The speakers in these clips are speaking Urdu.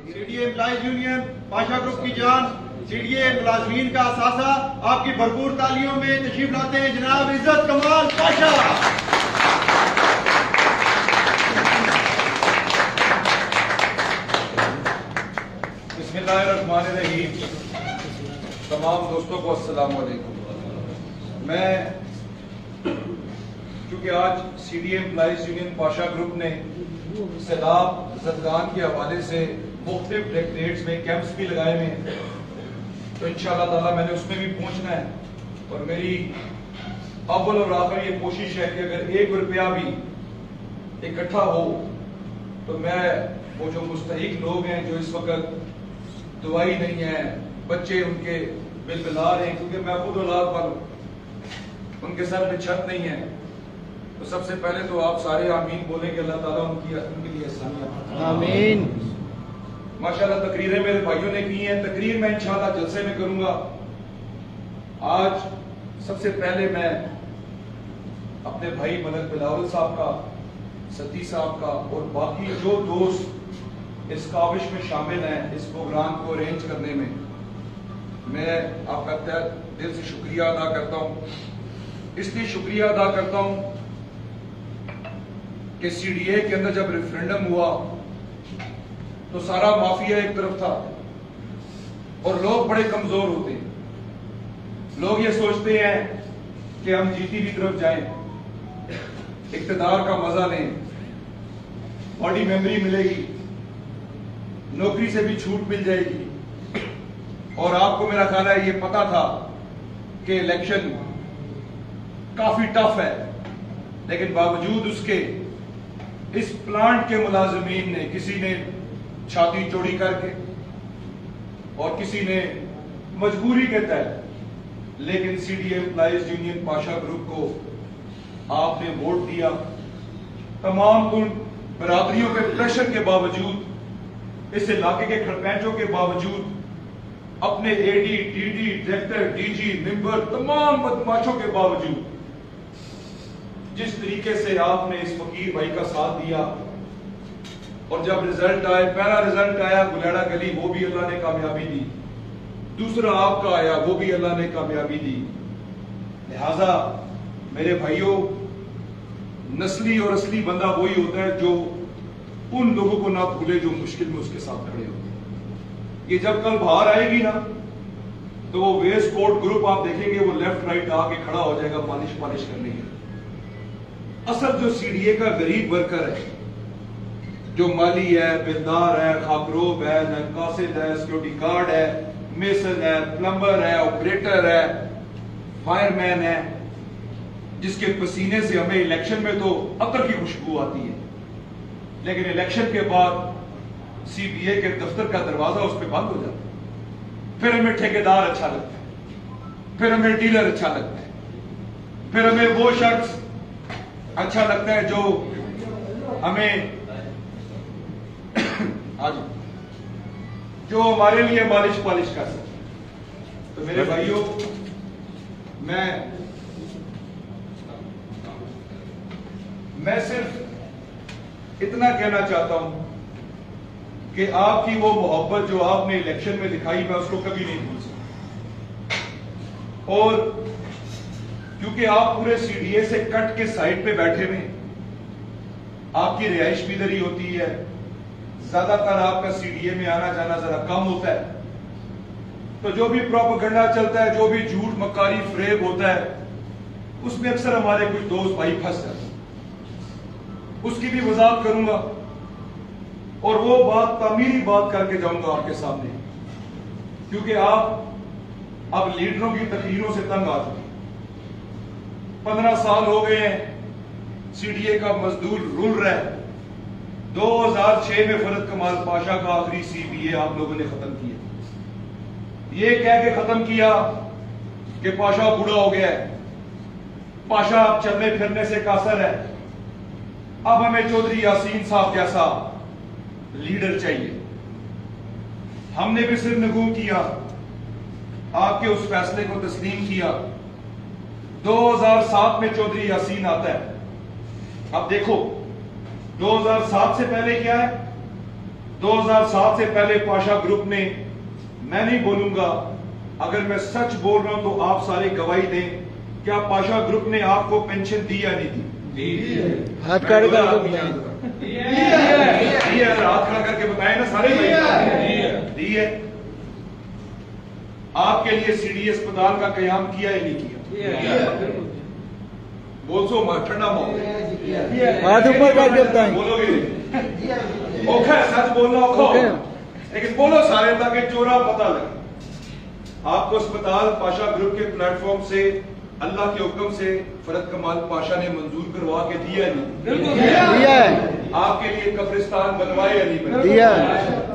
C D A employees union Pasha group کی جان سی ڈی اے ملازمین کا اثاثہ آپ کی بھرپور تالیوں میں تشریف لاتے ہیں جناب عزت کمال پاشا۔ بسم اللہ الرحمن الرحیم۔ تمام دوستوں کو السلام علیکم۔ میں چونکہ آج C D A employees union Pasha group نے سیلاب زدگان کے حوالے سے مختلف ڈائریکٹریٹس میں کیمپس بھی لگائے ہوئے ہیں، تو انشاءاللہ تعالیٰ میں نے اس میں بھی پہنچنا ہے، اور میری اول اور آخر یہ کوشش ہے کہ اگر 1 روپیہ بھی اکٹھا ہو تو میں وہ جو مستحق لوگ ہیں جو اس وقت دوائی نہیں ہے، بچے ان کے بلبلا رہے ہیں، کیونکہ میں خود اولاد والوں، ان کے سر پہ چھت نہیں ہے، تو سب سے پہلے تو آپ سارے آمین بولیں کہ اللہ تعالیٰ ان کے لیے آسانیاں آمین۔ ماشاءاللہ تقریریں میرے بھائیوں نے کی ہیں، تقریر میں انشاءاللہ جلسے میں کروں گا۔ آج سب سے پہلے میں اپنے بھائی ملک بلاول صاحب کا، ستی صاحب کا اور باقی جو دوست اس کاوش میں شامل ہیں اس پروگرام کو ارینج کرنے میں آپ کا تہہ دل سے شکریہ ادا کرتا ہوں۔ اس لیے شکریہ ادا کرتا ہوں کہ سی ڈی اے کے اندر جب ریفرینڈم ہوا تو سارا مافیا ایک طرف تھا اور لوگ بڑے کمزور ہوتے ہیں، لوگ یہ سوچتے ہیں کہ ہم جیتی بھی طرف جائیں، اقتدار کا مزہ لیں، باڈی میموری ملے گی، نوکری سے بھی چھوٹ مل جائے گی، اور آپ کو میرا خیال ہے یہ پتا تھا کہ الیکشن کافی ٹف ہے، لیکن باوجود اس کے اس پلانٹ کے ملازمین نے، کسی نے چھاتی چوڑی کر کے اور کسی نے مجبوری کے تحت، لیکن C D A employees union Pasha group کو آپ نے ووٹ دیا۔ تمام ان برادریوں کے پریشر کے باوجود، اس علاقے کے کھڑپینچوں کے باوجود، اپنے A D D D director D G member تمام بدماشوں کے باوجود جس طریقے سے آپ نے اس فقیر بھائی کا ساتھ دیا، اور جب رزلٹ آئے، پہلا رزلٹ آیا گلیڑا گلی، وہ بھی اللہ نے کامیابی دی، دوسرا آپ کا آیا، وہ بھی اللہ نے کامیابی دی۔ لہذا میرے بھائیوں، نسلی اور اصلی بندہ وہی ہوتا ہے جو ان لوگوں کو نہ بھولے جو مشکل میں اس کے ساتھ کھڑے ہوتے ہیں۔ یہ جب کل باہر آئے گی نا تو وہ ویسٹ کوٹ گروپ آپ دیکھیں گے، وہ لیفٹ رائٹ آ کے کھڑا ہو جائے گا پالش کرنے کے۔ اصل جو سی ڈی اے کا غریب ورکر ہے، جو مالی ہے، بلدار ہے، خاکروب ہے، قاصد ہے، سیکورٹی گارڈ ہے، میسن ہے، پلمبر ہے، آپریٹر ہے، فائر مین ہے، جس کے پسینے سے ہمیں الیکشن میں تو عطر کی خوشبو آتی ہے، لیکن الیکشن کے بعد سی بی اے کے دفتر کا دروازہ اس پہ بند ہو جاتا ہے۔ پھر ہمیں ٹھیکیدار اچھا لگتا ہے، پھر ہمیں ڈیلر اچھا لگتا ہے، پھر ہمیں وہ شخص اچھا لگتا ہے جو ہمیں جو ہمارے لیے مالش کر سکتے۔ تو میرے بھائیوں، میں صرف اتنا کہنا چاہتا ہوں کہ آپ کی وہ محبت جو آپ نے الیکشن میں دکھائی، میں اس کو کبھی نہیں بھول سکتا، اور کیونکہ آپ پورے سی ڈی اے سے کٹ کے سائڈ پہ بیٹھے ہوئے، آپ کی رہائش بھی ادھر ہی ہوتی ہے، زیادہ تر آپ کا سی ڈی اے میں آنا جانا ذرا کم ہوتا ہے، تو جو بھی پروپیگنڈا چلتا ہے، جو بھی جھوٹ مکاری فریب ہوتا ہے، اس میں اکثر ہمارے کچھ دوست بھائی پھنس جاتے ہیں۔ اس کی بھی وضاحت کروں گا، اور وہ بات تعمیری بات کر کے جاؤں گا آپ کے سامنے، کیونکہ آپ اب لیڈروں کی تقریروں سے تنگ آ چکے۔ 15 سال ہو گئے ہیں سی ڈی اے کا مزدور رول رہا ہے۔ 2006 میں فرد کمال پاشا کا آخری سی بی اے آپ لوگوں نے ختم کیا، یہ کہہ کے ختم کیا کہ پاشا بوڑھا ہو گیا ہے، پاشا اب چلنے پھرنے سے قاصر ہے، اب ہمیں چودھری یاسین صاحب جیسا لیڈر چاہیے۔ ہم نے بھی سر نگوں کیا، آپ کے اس فیصلے کو تسلیم کیا۔ 2007 میں چودھری یاسین آتا ہے۔ اب دیکھو 2007 سے پہلے کیا ہے، 2007 سے پہلے پاشا گروپ نے، میں نہیں بولوں گا، اگر میں سچ بول رہا ہوں تو آپ سارے گواہی دیں، کیا پاشا گروپ نے آپ کو پینشن دی یا نہیں دی؟ ہاتھ کھڑا کر کے ہاتھ کھڑا کر کے بتائیں نا سارے دی ہے۔ آپ کے لیے سی ڈی اسپتال کا قیام کیا یا نہیں کیا؟ بول سو ٹھنڈا ماحول، ہاتھ اوپر کر کے بتائیں۔ بولو گے اوکھا ہے، سچ بولنا اوکھا ہے، لیکن بولو سارے تاکہ چورا پتہ لگے۔ آپ کو اسپتال پاشا گروپ کے پلیٹ فارم سے اللہ کے حکم سے فرد کمال پاشا نے منظور کروا کے دیا نہیں؟ دیا ہے۔ آپ کے لیے قبرستان بنوائے یا نہیں بنوائے؟ دیا ہے۔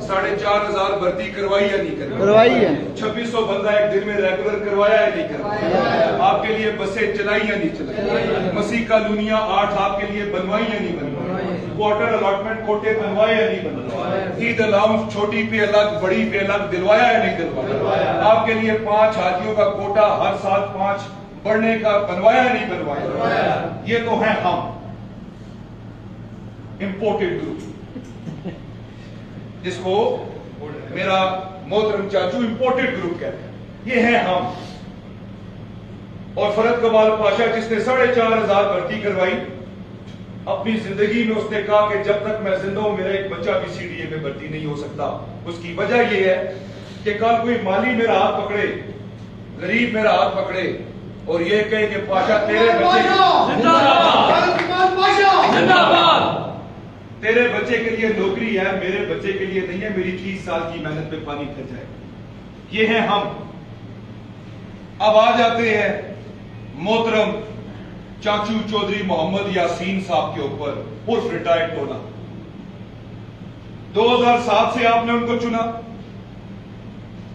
4,500 بھرتی کروائی یا نہیں کروائی ہے۔ 2600 بندہ ایک دن میں ریگولر کروایا یا نہیں کروایا؟ آپ کے لیے بسیں چلائی یا نہیں چلائی؟ مسیح کالونیاں 8 آپ کے لیے بنوائی یا نہیں بنوائی؟ کوارٹر الاٹمنٹ کوٹے بنوائے یا نہیں بنوائے؟ عید الاؤنس چھوٹی پہ الگ بڑی پہ الگ دلوایا یا نہیں دلوایا؟ آپ کے لیے 5 حاجیوں کا کوٹا ہر سال 5 بڑھنے کا بنوایا یا نہیں بنوایا؟ یہ تو ہیں ہم امپورٹڈ گروپ، جس کو میرا محترم چاچو امپورٹڈ گروپ کہتے ہیں، یہ ہیں ہم۔ اور فرد کمال پاشا جس نے 4,500 بھرتی کروائی، اپنی زندگی میں اس نے کہا کہ جب تک میں زندہ ہوں میرا ایک بچہ بھی سی ڈی اے میں بھرتی نہیں ہو سکتا۔ اس کی وجہ یہ ہے کہ کل کوئی مالی میرا ہاتھ پکڑے، غریب میرا ہاتھ پکڑے اور یہ کہے کہ پاشا تیرے بچے کے لیے نوکری ہے، میرے بچے کے لیے نہیں ہے، میری 30 سال کی محنت پہ پانی پھر جائے۔ یہ ہیں ہم۔ اب آ جاتے ہیں محترم چاچو چودھری محمد یاسین صاحب کے اوپر، عرف ریٹائرڈ ٹولہ۔ 2007 سے آپ نے ان کو چنا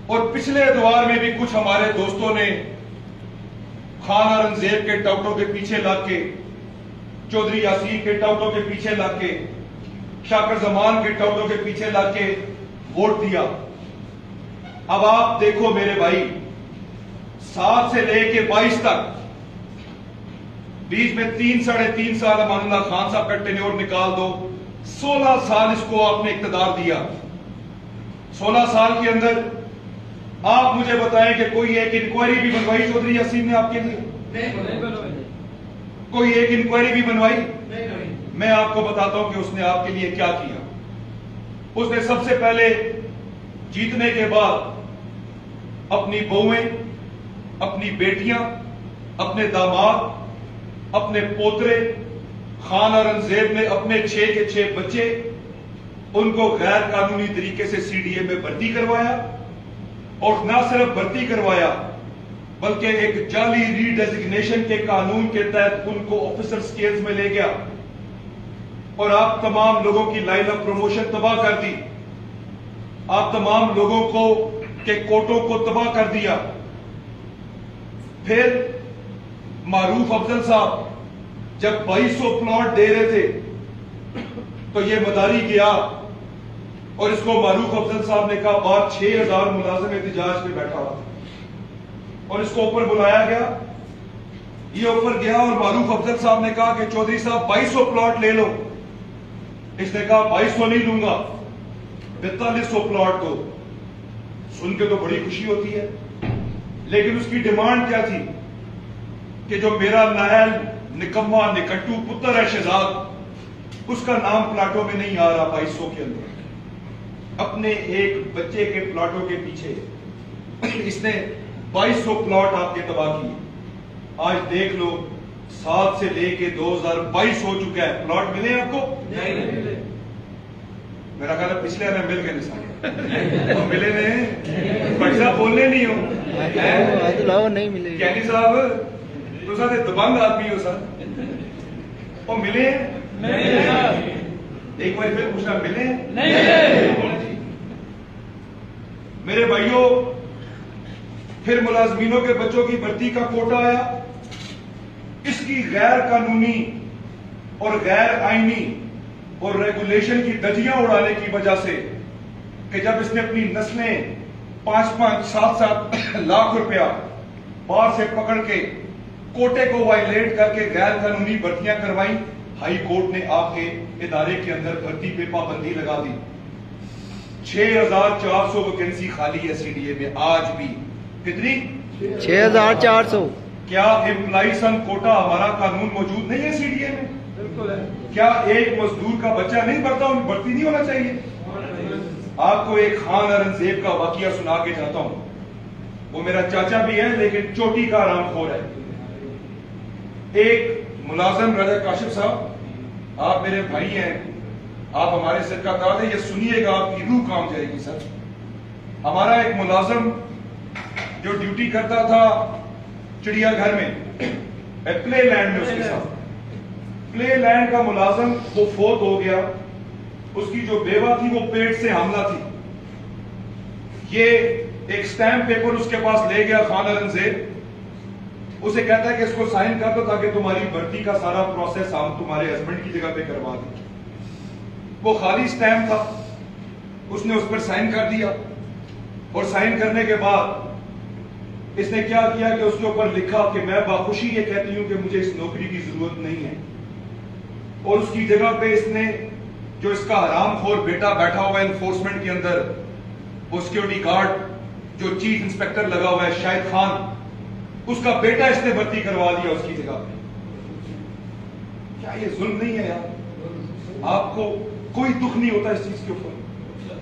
اور پچھلے ادوار میں بھی کچھ ہمارے دوستوں نے خان اورنگزیب کے ٹوٹوں کے پیچھے لگ کے، چودھری یاسین کے ٹوٹوں کے پیچھے لگ کے، شاکر زمان کے ٹوٹوں کے پیچھے لگ کے ووٹ دیا۔ اب آپ دیکھو میرے بھائی، 7 سے لے کے 22 تک، بیچ میں 3 ساڑھے 3 سال امان اللہ خان صاحب کا ٹینیور نکال دو، 16 سال اس کو آپ نے اقتدار دیا۔ 16 سال کے اندر آپ مجھے بتائیں کہ کوئی ایک انکوائری بھی بنوائی چودھری یاسین نے آپ کے لیے؟ کوئی ایک انکوائری بھی بنوائی؟ میں آپ کو بتاتا ہوں کہ اس نے آپ کے لیے کیا کیا۔ اس نے سب سے پہلے جیتنے کے بعد اپنی بہویں، اپنی بیٹیاں، اپنے داماد، اپنے پوترے، خان اورنگزیب نے اپنے 6 کے 6 بچے، ان کو غیر قانونی طریقے سے سی ڈی اے میں بھرتی کروایا، اور نہ صرف بھرتی کروایا بلکہ ایک جعلی ری ڈیزگنیشن کے قانون کے تحت ان کو آفیسر سکیلز میں لے گیا اور آپ تمام لوگوں کی لائن آف پروموشن تباہ کر دی، آپ تمام لوگوں کو کے کوٹوں کو تباہ کر دیا۔ پھر معروف افضل صاحب جب 2200 پلاٹ دے رہے تھے تو یہ مداری گیا اور اس کو معروف افضل صاحب نے کہا بعد 6,000 ملازم احتجاج پہ بیٹھا ہوا اور اس کو اوپر بلایا گیا، یہ اوپر گیا اور معروف افضل صاحب نے کہا کہ چودھری صاحب 2200 پلاٹ لے لو۔ اس نے کہا 2200 نہیں لوں گا، 4500 پلاٹ دو۔ سن کے تو بڑی خوشی ہوتی ہے، لیکن اس کی ڈیمانڈ کیا تھی کہ جو میرا نائل نکما نکٹو پتر ہے شہزاد، اس کا نام پلاٹوں میں نہیں آ رہا 2200 کے اندر۔ اپنے ایک بچے کے پلاٹوں کے پیچھے اس نے 2200 پلاٹ آپ کے تباہ کیے۔ آج دیکھ لو 7 سے لے کے 2022 ہو چکا ہے، پلاٹ ملے آپ کو؟ نہیں۔ میرا خیال ہے پچھلے میں مل گئے سارے ملے نہیں، بھائی صاحب بولنے نہیں ہو نہیں ملے کینی صاحب تو ساتھ دبنگ آدمی ہو سر، وہ ملے ایک بار پھر پوچھنا ملے نہیں؟ میرے بھائیوں، پھر ملازمینوں کے بچوں کی بھرتی کا کوٹا آیا۔ اس کی غیر قانونی اور غیر آئینی اور ریگولیشن کی دھجیاں اڑانے کی وجہ سے کہ جب اس نے اپنی نسلیں 5-5 7-7 لاکھ روپیہ باہر سے پکڑ کے کوٹے کو وائلیٹ کر کے غیر قانونی بھرتیاں کروائی، ہائی کورٹ نے آپ کے ادارے کے اندر بھرتی پہ پابندی لگا دی۔ 6,400 ویکینسی خالی ہے سی ڈی اے میں آج بھی. کتنی؟ 6,400. کیا امپلائیسن کوٹا ہمارا قانون موجود نہیں ہے سی ڈی اے میں؟ بالکل ہے. کیا ایک مزدور کا بچہ نہیں بڑھتا، بڑھتی نہیں ہونا چاہیے؟ آپ کو ایک خان اورنگزیب کا واقعہ سنا کے جاتا ہوں. وہ میرا چاچا بھی ہے لیکن چوٹی کا آرام خور ہے. ایک ملازم راجہ کاشف صاحب، آپ میرے بھائی ہیں، آپ ہمارے سر کا تاج ہے، یہ سنیے گا آپ کی روح کام جائے گی. سر، ہمارا ایک ملازم جو ڈیوٹی کرتا تھا چڑیا گھر میں، پلے لینڈ میں، اس کے ساتھ پلے لینڈ کا ملازم وہ فوت ہو گیا. اس کی جو بیوہ تھی وہ پیٹ سے حاملہ تھی. یہ ایک سٹیمپ پیپر اس کے پاس لے گیا خان اورنگزیب، اسے کہتا ہے کہ اس کو سائن کر دو تاکہ تمہاری بھرتی کا سارا پروسیس ہم تمہارے ہسبینڈ کی جگہ پہ کروا دیں. وہ خالی سٹیمپ تھا، اس نے اس پر سائن کر دیا. اور سائن کرنے کے بعد اس نے کیا کیا کہ اس کے اوپر لکھا کہ میں باخوشی یہ کہتی ہوں کہ مجھے اس نوکری کی ضرورت نہیں ہے. اور اس کی جگہ پہ اس نے جو اس کا حرام خور بیٹا بیٹھا ہوا ہے انفورسمنٹ کے اندر، وہ سیکیورٹی گارڈ جو چیف انسپیکٹر لگا ہوا ہے شاہد خان، اس کا بیٹا اس نے بھرتی کروا دیا اس کی جگہ پہ. کیا یہ ظلم نہیں ہے یار؟ آپ کو کوئی دکھ نہیں ہوتا اس چیز کے اوپر؟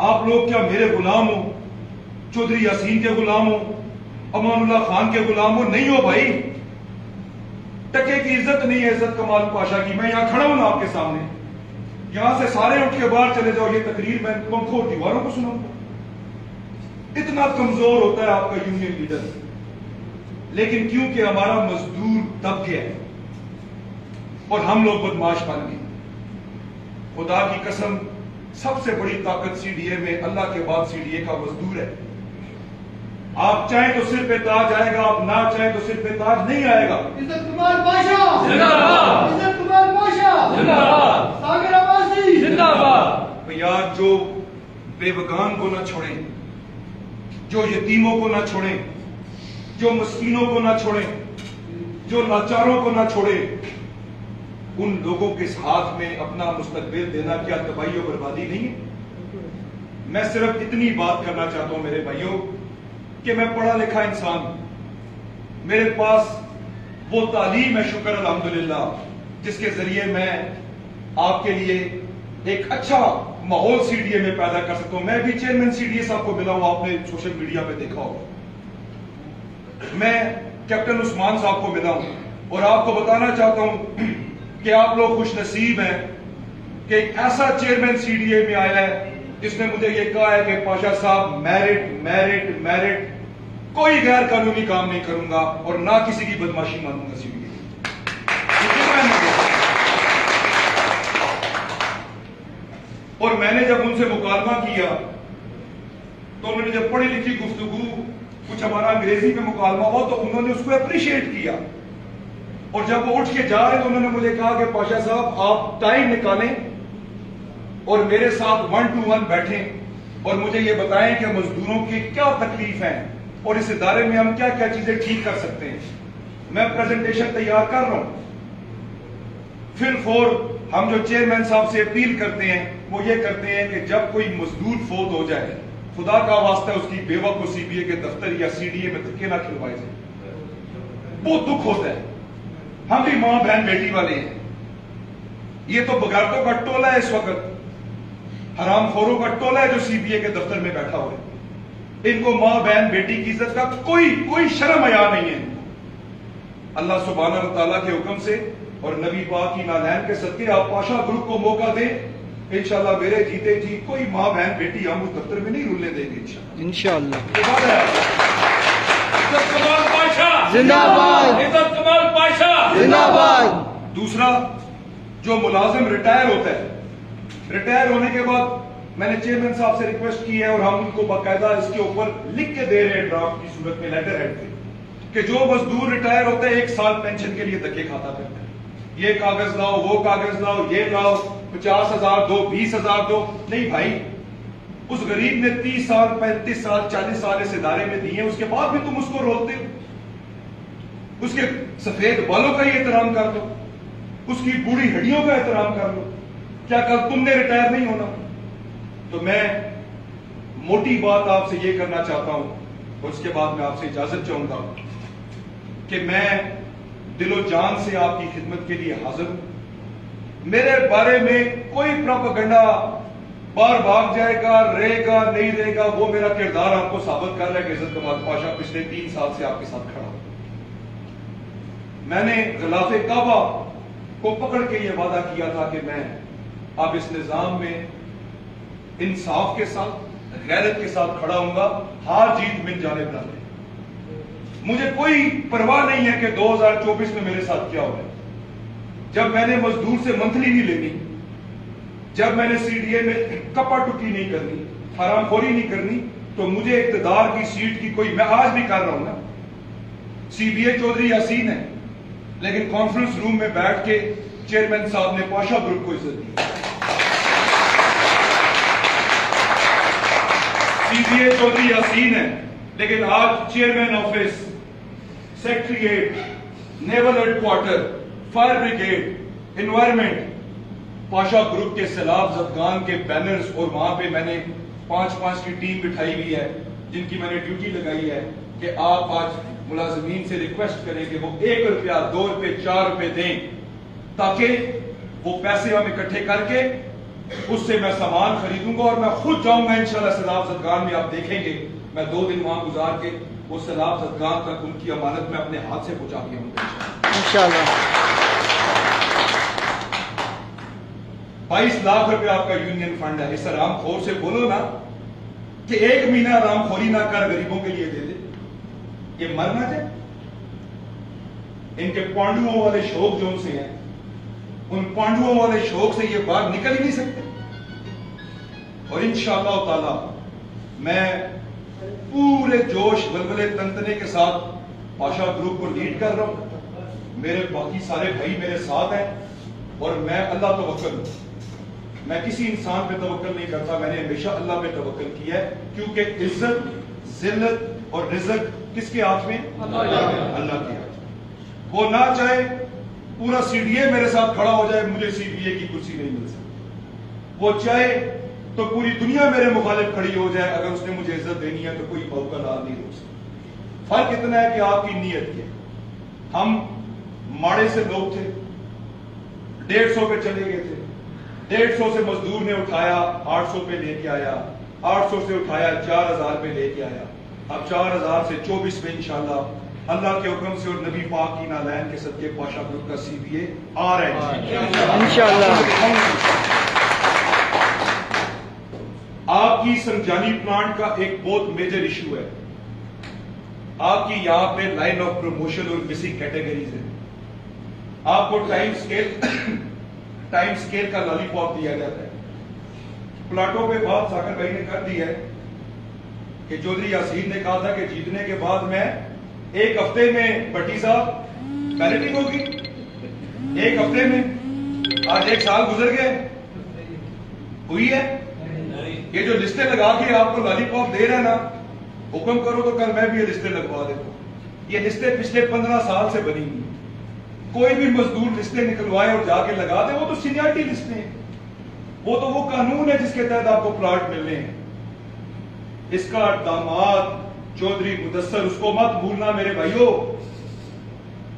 آپ لوگ کیا میرے غلام ہو، چودھری یاسین کے غلام ہو، امان اللہ خان کے غلام ہو؟ نہیں ہو بھائی. ٹکے کی عزت نہیں ہے عزت کمال پاشا کی. میں یہاں کھڑا ہوں نا آپ کے سامنے، یہاں سے سارے اٹھ کے باہر چلے جاؤ، یہ تقریر میں پنکھوں اور دیواروں کو سناؤں گا. اتنا کمزور ہوتا ہے آپ کا یونین لیڈر. لیکن کیونکہ ہمارا مزدور دب گیا ہے اور ہم لوگ بدماش بن گئے. خدا کی قسم سب سے بڑی طاقت سی ڈی اے میں اللہ کے بعد سی ڈی اے کا مزدور ہے. آپ چاہیں تو سر پہ تاج آئے گا، آپ نہ چاہیں تو سر پہ تاج نہیں آئے گا. عزت کمال پاشا زندہ باد، عزت کمال پاشا زندہ باد، ساگر عباسی زندہ باد. یار جو بے بگان کو نہ چھوڑیں، جو یتیموں کو نہ چھوڑیں، جو مسکینوں کو نہ چھوڑیں، جو لاچاروں کو نہ چھوڑیں، ان لوگوں کے ہاتھ میں اپنا مستقبل دینا کیا تباہی و بربادی نہیں ہے؟ میں صرف اتنی بات کرنا چاہتا ہوں میرے بھائیوں کہ میں پڑھا لکھا انسان ہوں. میرے پاس وہ تعلیم ہے شکر الحمدللہ جس کے ذریعے میں آپ کے لیے ایک اچھا ماحول سی ڈی اے میں پیدا کر سکتا ہوں. میں بھی چیئرمین سی ڈی اے صاحب کو ملا ہوں، آپ نے سوشل میڈیا پہ دیکھا ہوگا. میں کیپٹن عثمان صاحب کو ملا ہوں اور آپ کو بتانا چاہتا ہوں کہ آپ لوگ خوش نصیب ہیں کہ ایک ایسا چیئرمین سی ڈی اے میں آیا ہے جس نے مجھے یہ کہا ہے کہ پاشا صاحب میرٹ میرٹ میرٹ، کوئی غیر قانونی کام نہیں کروں گا اور نہ کسی کی بدماشی مانوں گا سی ڈی اے. اور میں نے جب ان سے مکالمہ کیا تو انہوں نے جب پڑھی لکھی گفتگو، کچھ ہمارا انگریزی میں مکالمہ ہوا تو انہوں نے اس کو اپریشیٹ کیا. اور جب وہ اٹھ کے جا رہے تو انہوں نے مجھے کہا کہ پاشا صاحب آپ ٹائم نکالیں اور میرے ساتھ 1 to 1 بیٹھیں اور مجھے یہ بتائیں کہ مزدوروں کی کیا تکلیف ہیں اور اس ادارے میں ہم کیا کیا چیزیں ٹھیک کر سکتے ہیں. میں پریزنٹیشن تیار کر رہا ہوں. پھر ہم جو چیئرمین صاحب سے اپیل کرتے ہیں وہ یہ کرتے ہیں کہ جب کوئی مزدور فوت ہو جائے، خدا کا واسطہ اس کی بیوہ کو سی بی اے کے دفتر یا سی ڈی اے میں دھکے نہ کھلوائے جائیں. بہت دکھ ہوتا ہے. ہم بھی ماں بہن بیٹی والے ہیں. یہ تو بغیرتوں کا ٹولہ ہے اس وقت، حرام خوروں کا ٹولہ ہے جو سی بی اے کے دفتر میں بیٹھا ہوا ہے. ان کو ماں بہن بیٹی کی عزت کا کوئی شرم حیا نہیں ہے. اللہ سبحانہ و تعالیٰ کے حکم سے اور نبی پاک کی نالین کے صدقے آپ پاشا گروپ کو موقع دیں، انشاءاللہ میرے جیتے جی کوئی ماں بہن بیٹی ہم اس دفتر میں نہیں رولنے دیں گے انشاءاللہ. عزت کمال پاشا زندہ باد، عزت کمال پاشا زندہ باد. دوسرا، جو ملازم ریٹائر ہوتا ہے، ریٹائر ہونے کے بعد میں نے چیئرمین صاحب سے ریکویسٹ کی ہے اور ہم ان کو باقاعدہ اس کے اوپر لکھ کے دے رہے ہیں ڈرافٹ کی صورت میں لیٹر ہیڈ پہ کہ جو مزدور ریٹائر ہوتا ہے 1 سال پینشن کے لیے دھکے کھاتا پھرتا ہے. یہ کاغذ لاؤ، وہ کاغذ لاؤ، یہ لاؤ، 50,000 دو، 20,000 دو. نہیں بھائی، اس غریب نے 30 سال 35 سال 40 سال اس ادارے میں دیے، اس کے بعد بھی تم اس کو روکتے ہو. اس کے سفید بالوں کا ہی احترام کر دو، اس کی بوڑھی ہڈیوں کا احترام کر لو. کیا کل تم نے ریٹائر نہیں ہونا؟ تو میں موٹی بات آپ سے یہ کرنا چاہتا ہوں اور اس کے بعد میں آپ سے اجازت چاہوں گا کہ میں دل و جان سے آپ کی خدمت کے لیے حاضر ہوں. میرے بارے میں کوئی پروپیگنڈا بار بھاگ جائے گا، رہے گا نہیں رہے گا، وہ میرا کردار آپ کو ثابت کر رہا ہے کہ عزت کمال پاشا پچھلے 3 سال سے آپ کے ساتھ کھڑا ہوں. میں نے غلاف کعبہ کو پکڑ کے یہ وعدہ کیا تھا کہ میں اب اس نظام میں انصاف کے ساتھ غیرت کے ساتھ کھڑا ہوں گا، ہار جیت من جانب نہ لے. مجھے کوئی پرواہ نہیں ہے کہ 2024 میں میرے ساتھ کیا ہوگا. جب میں نے مزدور سے منتھلی نہیں لینی، جب میں نے CDA میں کپا ٹکی نہیں کرنی، حرام خوری نہیں کرنی، تو مجھے اقتدار کی سیٹ کی کوئی، میں آج بھی کر رہا ہوں نا. CBA چودھری یاسین ہے، لیکن کانفرنس روم میں بیٹھ کے چیئرمین صاحب نے پاشا گروپ کو عزت دی. CBA چودھری یاسین ہے، لیکن آج chairman office, secretariat, naval headquarter, fire brigade, environment, Pasha group کے سیلاب زدگان کے بینرز، اور وہاں پہ میں نے 5 کی ٹیم بٹھائی ہوئی ہے جن کی میں نے ڈیوٹی لگائی ہے کہ آپ آج ملازمین سے ریکویسٹ کریں کہ وہ 1 روپیہ 2 روپے 4 روپے دیں، تاکہ وہ پیسے ہم اکٹھے کر کے اس سے میں سامان خریدوں گا اور میں خود جاؤں گا انشاءاللہ سیلاب زدگان میں. آپ دیکھیں گے میں 2 دن وہاں گزار کے وہ سیلاب زدگان تک ان کی امانت میں اپنے ہاتھ سے پہنچا دیا ہوں انشاءاللہ. 22 لاکھ روپے آپ کا یونین فنڈ ہے. اس حرام خور سے بولو نا کہ 1 مہینہ حرام خوری نہ کر غریبوں کے لیے دے دے، یہ مر نہ جائے. ان کے پانڈوؤں والے شوق جو ان سے ہیں، ان پانڈوؤں والے شوق سے یہ باہر نکل ہی نہیں سکتے. اور انشاءاللہ تعالی میں پورے جوش ولولے تنتنے کے ساتھ پاشا گروپ کو لیڈ کر رہا ہوں. میرے باقی سارے بھائی میرے ساتھ ہیں اور میں اللہ توکل ہوں. میں کسی انسان پہ توکل نہیں کرتا، میں نے ہمیشہ اللہ پہ توکل کیا ہے، کیونکہ عزت، ذلت اور رزق کس کے ہاتھ میں؟ اللہ کے ہاتھ. وہ نہ چاہے پورا CDA میرے ساتھ کھڑا ہو جائے، مجھے CBA کی کرسی نہیں مل سکتی. وہ چاہے تو پوری دنیا میرے مخالف کھڑی ہو جائے، اگر اس نے مجھے عزت دینی ہے تو کوئی بہو کا لال نہیں روک سکتا. فرق اتنا ہے کہ آپ کی نیت کیا. ہم ماڑے سے لوگ تھے، 150 پہ چلے گئے تھے، 150 سے مزدور نے اٹھایا 800 پہ لے کے آیا، 800 سے اٹھایا 4000 پہ لے کے آیا. اب 4000 سے 24 میں انشاءاللہ اللہ کے حکم سے اور نبی پاک کی نالین کے صدقے پاشا گروپ کا CBA آ رہا ہے انشاءاللہ. آپ کی سنجانی پلانٹ کا ایک بہت میجر ایشو ہے. آپ کی یہاں پہ لائن آف پروموشن اور مسنگ کیٹیگریز ہے. آپ کو ٹائم سکیل کا لالی پاپ دیا جاتا ہے. پلاٹوں پہ بات ساکر بھائی نے کر دی ہے کہ چودھری یاسین نے کہا تھا کہ جیتنے کے بعد میں 1 ہفتے میں بٹی صاحب بیلٹنگ ہوگی. 1 ہفتے میں، آج 1 سال گزر گئے، ہوئی ہے. یہ جو لسٹیں لگا کے آپ کو لالی پاپ دے رہے ہیں نا، حکم کرو تو کل میں بھی یہ لسٹیں لگوا دیتا ہوں. یہ لسٹیں پچھلے 15 سال سے بنی ہوئی. کوئی بھی مزدور لسٹیں نکلوائے اور جا کے لگا دے، وہ تو سینیارٹی لسٹیں ہیں، وہ تو وہ قانون ہے جس کے تحت آپ کو پلاٹ ملنے ہیں. اس کا داماد چودھری مدثر، اس کو مت بھولنا میرے بھائیوں.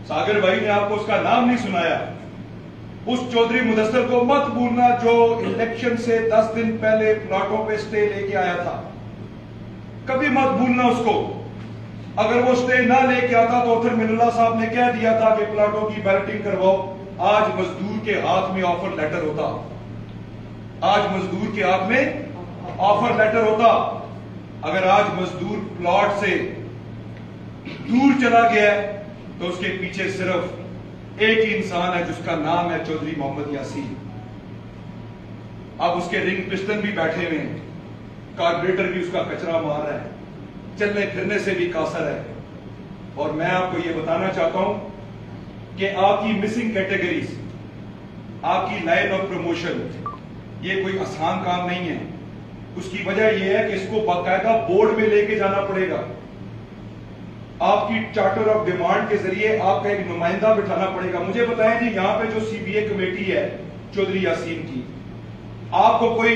ساگر بھائی نے آپ کو اس کا نام نہیں سنایا. اس چودھری مدثر کو مت بھولنا جو الیکشن سے 10 دن پہلے پلاٹوں پہ سٹے لے کے آیا تھا. کبھی مت بھولنا اس کو. اگر وہ سٹے نہ لے کے آتا تو اتھر من اللہ صاحب نے کہہ دیا تھا کہ پلاٹوں کی بیلٹنگ کرواؤ. آج مزدور کے ہاتھ میں آفر لیٹر ہوتا، آج مزدور کے ہاتھ میں آفر لیٹر ہوتا. اگر آج مزدور پلاٹ سے دور چلا گیا ہے تو اس کے پیچھے صرف ایک ہی انسان ہے جس کا نام ہے چودھری محمد یاسین. اب اس کے رنگ پسٹن بھی بیٹھے ہوئے ہیں، کاربوریٹر بھی اس کا کچرا مار رہا ہے، چلنے پھرنے سے بھی قاصر ہے. اور میں آپ کو یہ بتانا چاہتا ہوں کہ آپ کی مسنگ کیٹیگریز، آپ کی لائن آف پروموشن، یہ کوئی آسان کام نہیں ہے. اس کی وجہ یہ ہے کہ اس کو باقاعدہ بورڈ میں لے کے جانا پڑے گا. آپ کی چارٹر آف ڈیمانڈ کے ذریعے آپ کا ایک نمائندہ بٹھانا پڑے گا. مجھے بتائیں جی، یہاں پہ جو CBA کمیٹی ہے چودھری یاسین کی، آپ کو کوئی